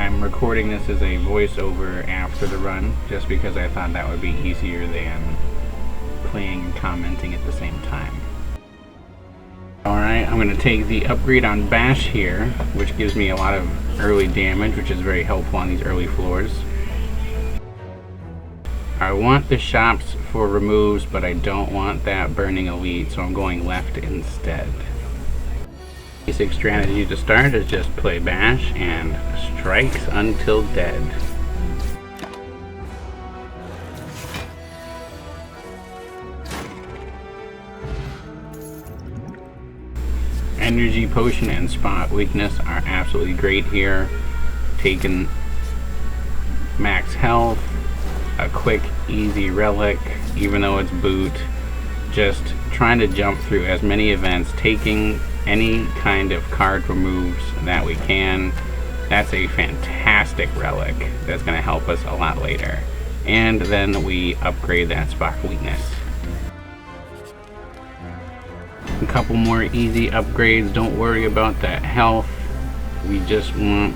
I'm recording this as a voiceover after the run, just because I thought that would be easier than playing and commenting at the same time. Alright, I'm going to take the upgrade on Bash here, which gives me a lot of early damage, which is very helpful on these early floors. I want the shops for removes, but I don't want that burning elite, so I'm going left instead. Basic strategy to start is just play Bash and strikes until dead. Energy Potion and Spot Weakness are absolutely great here. Taking max health, a quick, easy relic, even though it's boot. Just trying to jump through as many events, taking any kind of card removes that we can. That's a fantastic relic that's going to help us a lot later. And then we upgrade that Spot Weakness. A couple more easy upgrades. Don't worry about that health. We just want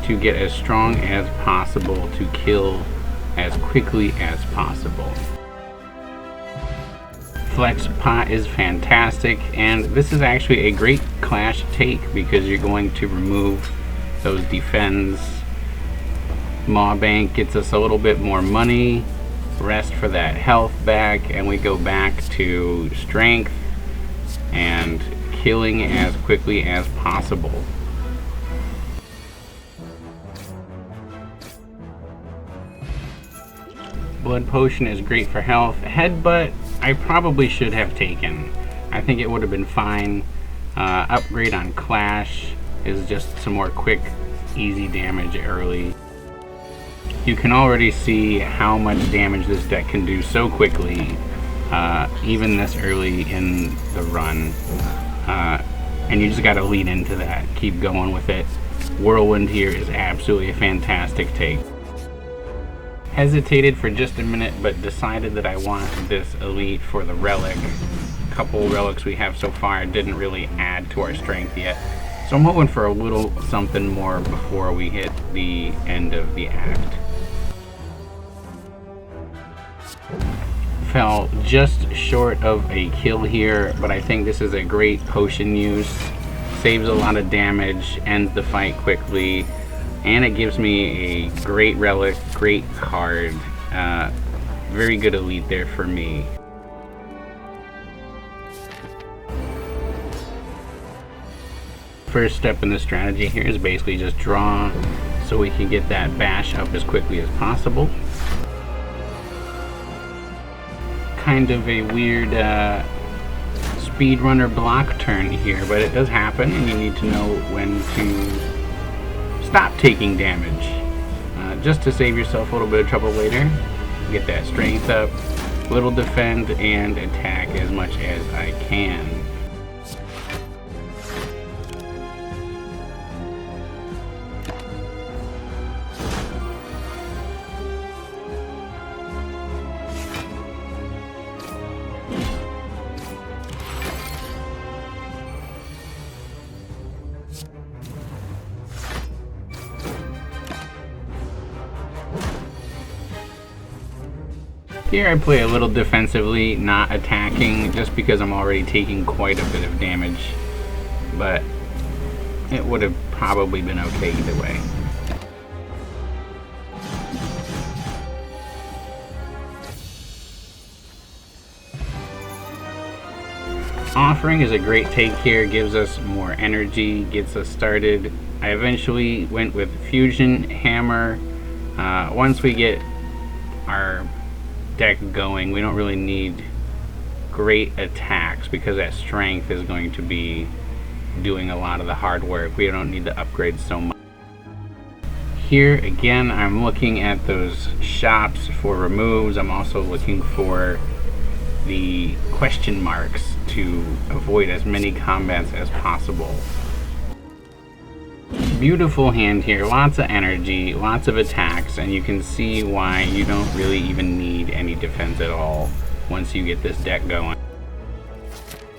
to get as strong as possible to kill as quickly as possible. Flex Pot is fantastic, and this is actually a great clash take because you're going to remove those defends. Maw Bank gets us a little bit more money, rest for that health back, and we go back to strength and killing as quickly as possible. Blood Potion is great for health. Headbutt I probably should have taken. I think it would have been fine. Upgrade on Clash is just some more quick, easy damage early. You can already see how much damage this deck can do so quickly, even this early in the run. And you just gotta lead into that. Keep going with it. Whirlwind here is absolutely a fantastic take. Hesitated for just a minute, but decided that I want this elite for the relic. A couple relics we have so far didn't really add to our strength yet, so I'm hoping for a little something more before we hit the end of the act. Fell just short of a kill here, but I think this is a great potion use. Saves a lot of damage, ends the fight quickly, and it gives me a great relic, great card. Very good elite there for me. First step in the strategy here is basically just draw so we can get that Bash up as quickly as possible. Kind of a weird speedrunner block turn here, but it does happen, and you need to know when to stop taking damage, just to save yourself a little bit of trouble later. Get that strength up, little defend, and attack as much as I can. Here I play a little defensively, not attacking, just because I'm already taking quite a bit of damage, but it would have probably been okay either way. Offering is a great take here, gives us more energy, gets us started. I eventually went with Fusion Hammer. Once we get our deck going, we don't really need great attacks because that strength is going to be doing a lot of the hard work. We don't need to upgrade so much. Here again, I'm looking at those shops for removes. I'm also looking for the question marks to avoid as many combats as possible. Beautiful hand here, lots of energy, lots of attacks, and you can see why you don't really even need any defense at all once you get this deck going.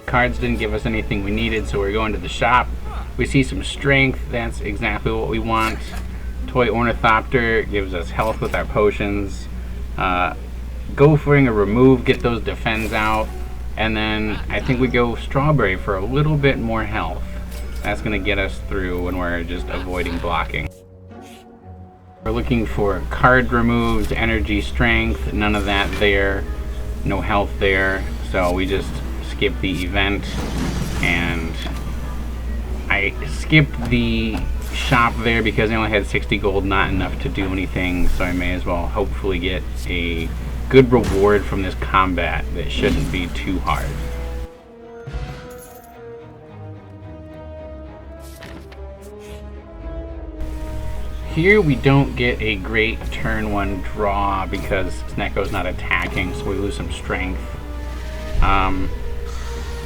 Cards didn't give us anything we needed, so we're going to the shop. We see some strength. That's exactly what we want. Toy Ornithopter gives us health with our potions. Gophering or remove, get those defends out. And then I think we go Strawberry for a little bit more health. That's going to get us through when we're just avoiding blocking. We're looking for card removes, energy, strength, none of that there. No health there, so we just skip the event. And I skipped the shop there because I only had 60 gold, not enough to do anything, so I may as well hopefully get a good reward from this combat that shouldn't be too hard. Here we don't get a great turn 1 draw because Sneko's not attacking, so we lose some strength.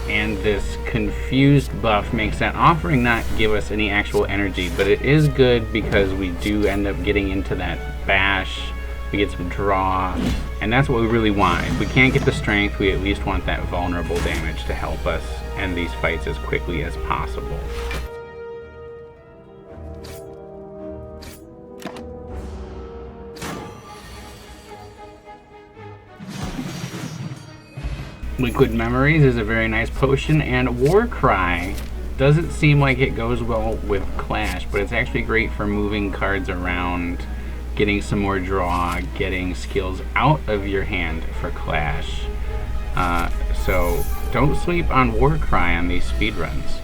And this confused buff makes that offering not give us any actual energy, but it is good because we do end up getting into that bash. We get some draw, and that's what we really want. If we can't get the strength, we at least want that vulnerable damage to help us end these fights as quickly as possible. Liquid Memories is a very nice potion, and War Cry doesn't seem like it goes well with Clash, but it's actually great for moving cards around, getting some more draw, getting skills out of your hand for Clash. So don't sleep on War Cry on these speedruns.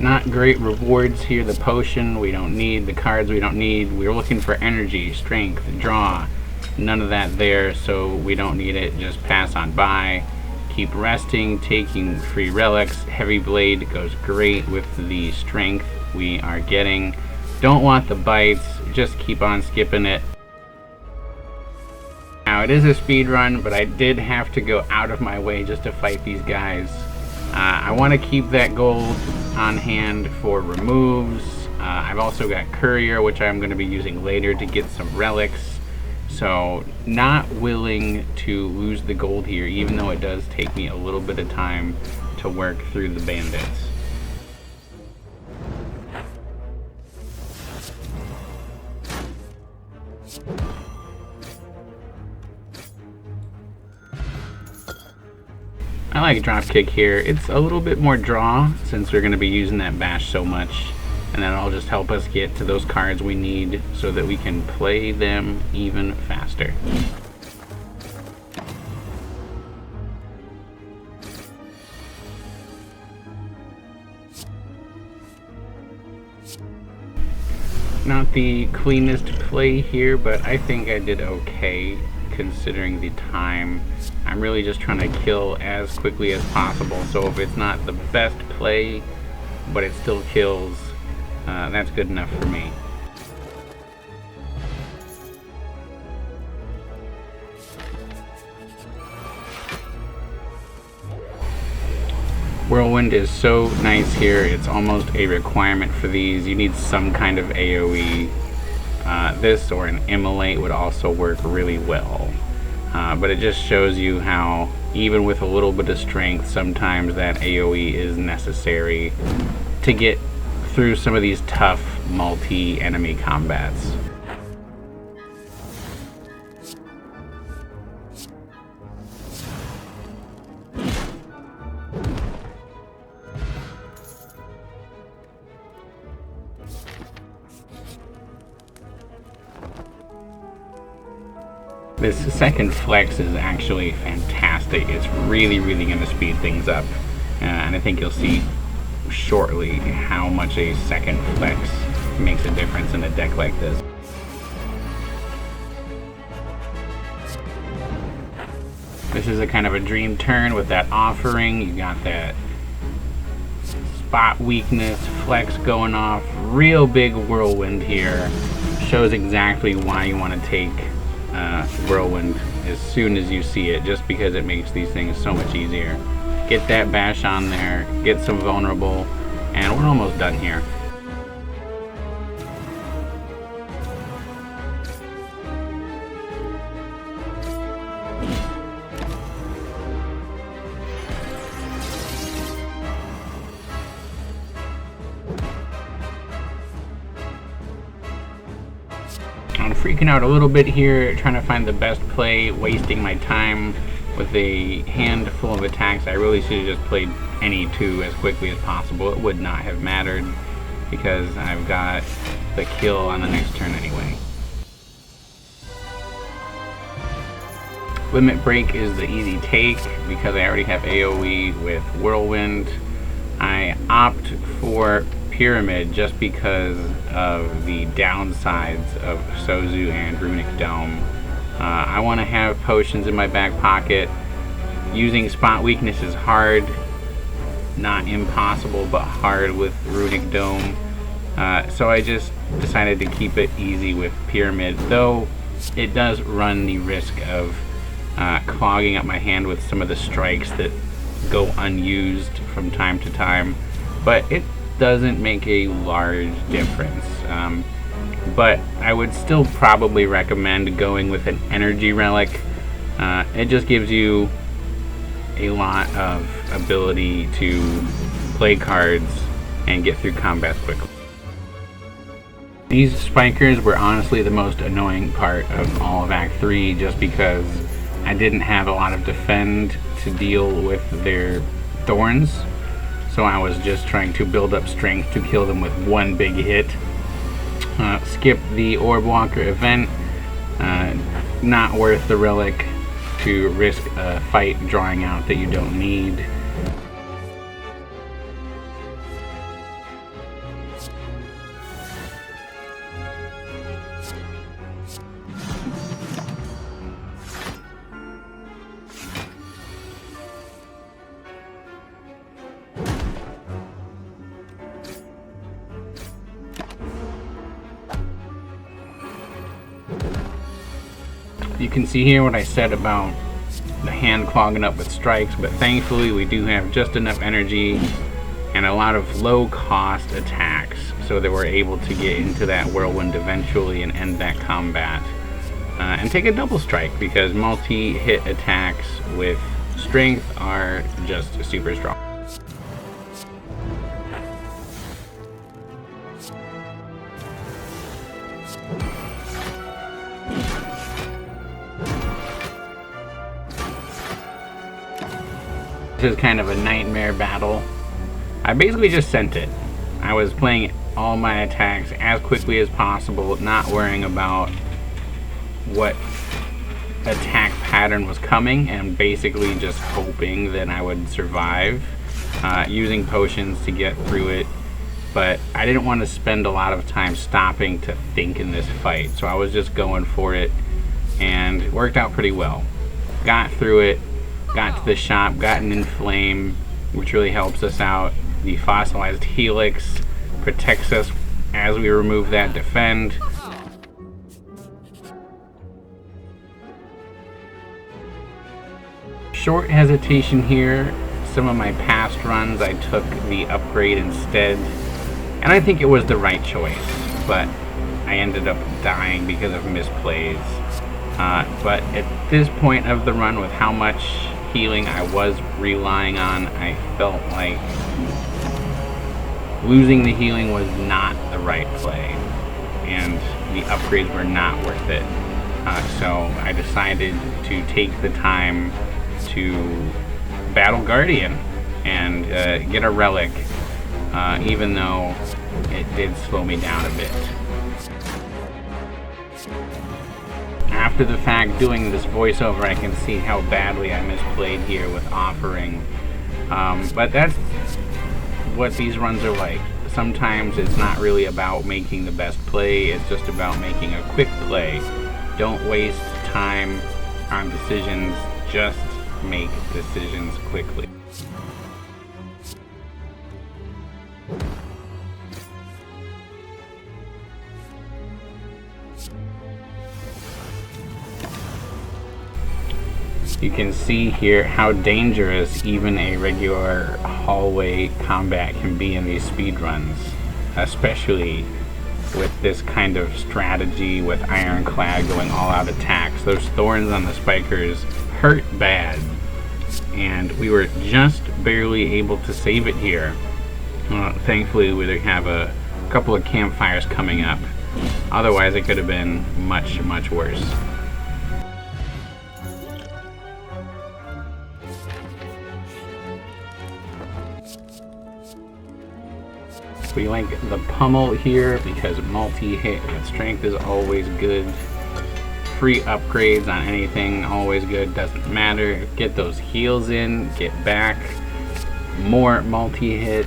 Not great rewards here. The potion we don't need, the cards we don't need. We're looking for energy, strength, draw. None of that there, so we don't need it. Just pass on by. Keep resting, taking free relics. Heavy Blade goes great with the strength we are getting. Don't want the bites, just keep on skipping it. Now it is a speed run, but I did have to go out of my way just to fight these guys. I want to keep that gold on hand for removes. I've also got Courier, which I'm going to be using later to get some relics. So not willing to lose the gold here, even though it does take me a little bit of time to work through the bandits. I like Dropkick here. It's a little bit more draw since we're going to be using that bash so much, and that'll just help us get to those cards we need so that we can play them even faster. Not the cleanest play here, but I think I did okay considering the time. I'm really just trying to kill as quickly as possible, so if it's not the best play, but it still kills, that's good enough for me. Whirlwind is so nice here. It's almost a requirement for these. You need some kind of AoE. This or an Immolate would also work really well. But it just shows you how, even with a little bit of strength, sometimes that AoE is necessary to get through some of these tough multi-enemy combats. This second flex is actually fantastic. It's really going to speed things up. And I think you'll see shortly how much a second flex makes a difference in a deck like this. This is a kind of a dream turn with that offering. You got that spot weakness, flex going off. Real big whirlwind here. Shows exactly why you want to take Whirlwind as soon as you see it, just because it makes these things so much easier. get that bash on there, get some vulnerable, and we're almost done here. I'm freaking out a little bit here, trying to find the best play, wasting my time with a hand full of attacks. I really should have just played any two as quickly as possible. It would not have mattered because I've got the kill on the next turn anyway. Limit Break is the easy take because I already have AoE with Whirlwind. I opt for Pyramid just because of the downsides of Sozu and Runic Dome. I want to have potions in my back pocket. Using spot weakness is hard, not impossible, but hard with Runic Dome. So I just decided to keep it easy with Pyramid, though it does run the risk of clogging up my hand with some of the strikes that go unused from time to time, but it doesn't make a large difference. But I would still probably recommend going with an energy relic. It just gives you a lot of ability to play cards and get through combat quickly. These spikers were honestly the most annoying part of all of Act 3 just because I didn't have a lot of defend to deal with their thorns. So I was just trying to build up strength to kill them with one big hit. Skip the Orb Walker event. Not worth the relic to risk a fight drawing out that you don't need. You can see here what I said about the hand clogging up with strikes, but thankfully we do have just enough energy and a lot of low cost attacks so that we're able to get into that whirlwind eventually and end that combat. And take a double strike because multi-hit attacks with strength are just super strong. This is kind of a nightmare battle. I basically just sent it. I was playing all my attacks as quickly as possible, not worrying about what attack pattern was coming, and basically just hoping that I would survive, using potions to get through it. But I didn't want to spend a lot of time stopping to think in this fight, so I was just going for it, and it worked out pretty well. Got through it. Got to the shop, got an Inflame, which really helps us out. The Fossilized Helix protects us as we remove that defend. Short hesitation here. Some of my past runs I took the upgrade instead, and I think it was the right choice, but I ended up dying because of misplays. But at this point of the run, with how much healing I was relying on, I felt like losing the healing was not the right play, and the upgrades were not worth it. So I decided to take the time to battle Guardian and get a relic, even though it did slow me down a bit. After the fact, doing this voiceover, I can see how badly I misplayed here with offering. But that's what these runs are like. Sometimes it's not really about making the best play, it's just about making a quick play. Don't waste time on decisions, just make decisions quickly. You can see here how dangerous even a regular hallway combat can be in these speedruns, especially with this kind of strategy with Ironclad going all out attacks. Those thorns on the spikers hurt bad, and we were just barely able to save it here. Thankfully we have a couple of campfires coming up, otherwise it could have been much worse. We like the pummel here because multi-hit and strength is always good. Free upgrades on anything, always good, doesn't matter. Get those heals in, get back. More multi-hit,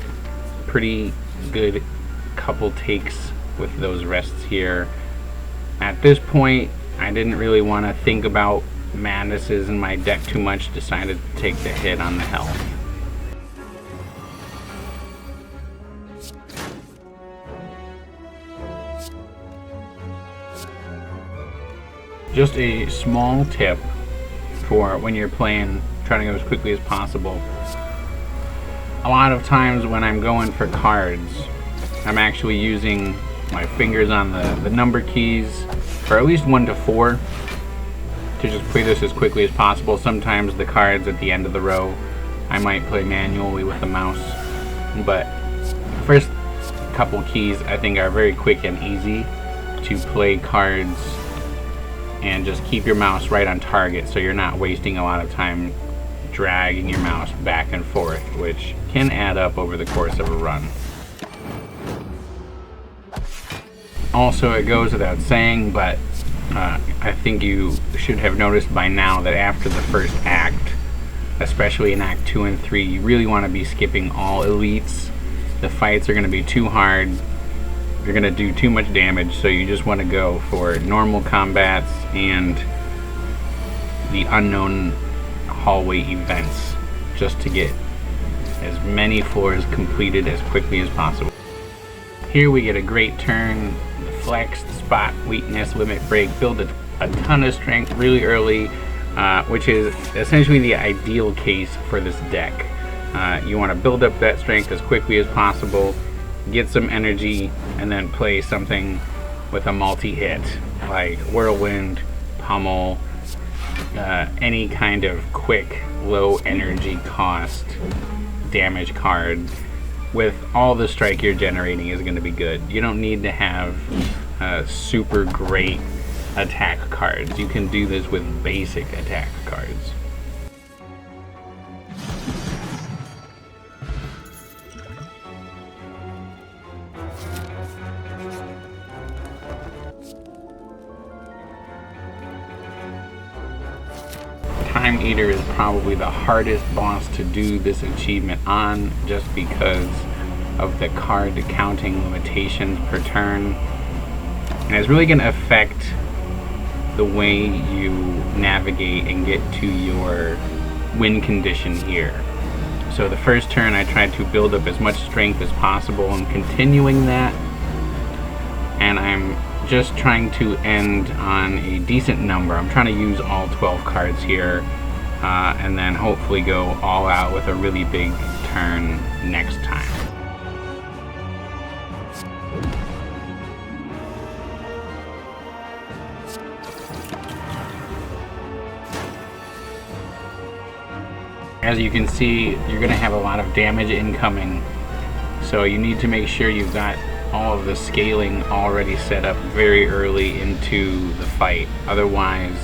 pretty good couple takes with those rests here. At this point, I didn't really want to think about madnesses in my deck too much, decided to take the hit on the health. Just a small tip for when you're playing, trying to go as quickly as possible. A lot of times when I'm going for cards, I'm actually using my fingers on the number keys, or at least 1 to 4, to just play this as quickly as possible. Sometimes the cards at the end of the row, I might play manually with the mouse, but the first couple keys I think are very quick and easy to play cards and just keep your mouse right on target so you're not wasting a lot of time dragging your mouse back and forth, which can add up over the course of a run. Also, it goes without saying, but I think you should have noticed by now that after the first act, especially in Act 2 and 3, you really want to be skipping all elites. The fights are going to be too hard. You're going to do too much damage, so you just want to go for normal combats and the unknown hallway events, just to get as many floors completed as quickly as possible. Here we get a great turn, flex, spot, weakness, limit break, build a ton of strength really early, which is essentially the ideal case for this deck. You want to build up that strength as quickly as possible, get some energy, and then play something with a multi-hit like Whirlwind, Pummel, any kind of quick, low energy cost damage card with all the strike you're generating is going to be good. You don't need to have super great attack cards. You can do this with basic attack cards. Time Eater is probably the hardest boss to do this achievement on, just because of the card counting limitations per turn, and it's really going to affect the way you navigate and get to your win condition here. So the first turn I tried to build up as much strength as possible and continuing that, and I'm just trying to end on a decent number. I'm trying to use all 12 cards here, and then hopefully go all out with a really big turn next time. As you can see, you're going to have a lot of damage incoming, so you need to make sure you've got all of the scaling already set up very early into the fight. Otherwise,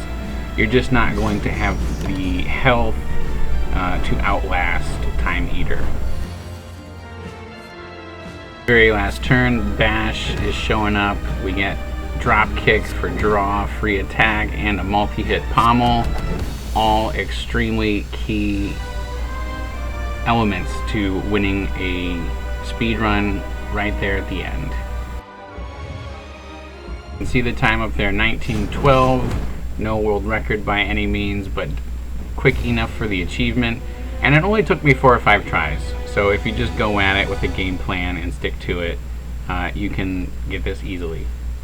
you're just not going to have the health to outlast Time Eater. Very last turn, Bash is showing up. We get drop kick for draw, free attack, and a multi-hit pommel. All extremely key elements to winning a speedrun right there at the end. You can see the time up there, 19:12. No world record by any means, but quick enough for the achievement. And it only took me 4 or 5 tries. So if you just go at it with a game plan and stick to it, you can get this easily.